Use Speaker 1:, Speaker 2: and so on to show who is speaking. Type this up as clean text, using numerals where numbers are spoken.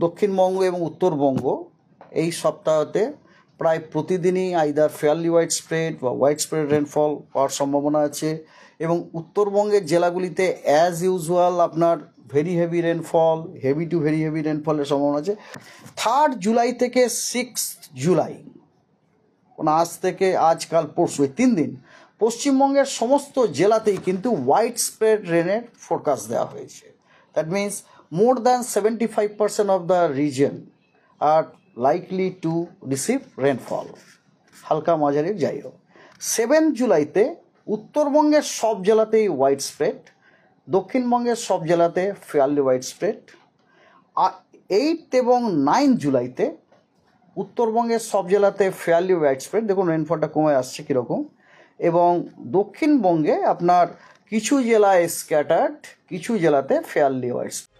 Speaker 1: দক্ষিণবঙ্গ এবং উত্তরবঙ্গ এই সপ্তাহতে প্রায় প্রতিদিনই আইদার ফেয়ারলি ওয়াইড স্প্রেড বা ওয়াইড স্প্রেড রেনফল হওয়ার সম্ভাবনা আছে এবং উত্তরবঙ্গের জেলাগুলিতে অ্যাজ ইউজুয়াল আপনার very heavy rainfall, heavy to very heavy রেনফলের সম্ভাবনা আছে। 3 জুলাই থেকে 6 জুলাই, মানে আজ থেকে আজকাল পরশু, 3 দিন পশ্চিমবঙ্গের সমস্ত জেলাতেই কিন্তু ওয়াইড স্প্রেড রেনের ফোরকাস্ট দেওয়া হয়েছে। That means more than 75% of the region are likely to receive rainfall, হালকা মাঝারি যাই হোক। 7 জুলাইতে উত্তরবঙ্গের সব জেলাতেই ওয়াইড স্প্রেড, দক্ষিণবঙ্গের সব জেলাতে ফেয়ারলি ওয়াইড স্প্রেড। 8 এবং 9 জুলাইতে উত্তরবঙ্গের সব জেলাতে ফেয়ারলি ওয়াইড স্প্রেড, দেখুন রেনফলটা কমে আসছে কীরকম, এবং দক্ষিণবঙ্গে আপনার কিছু জেলায় স্ক্যাটার্ড, কিছু জেলাতে ফেয়ারলি ওয়াইড স্প্রেড।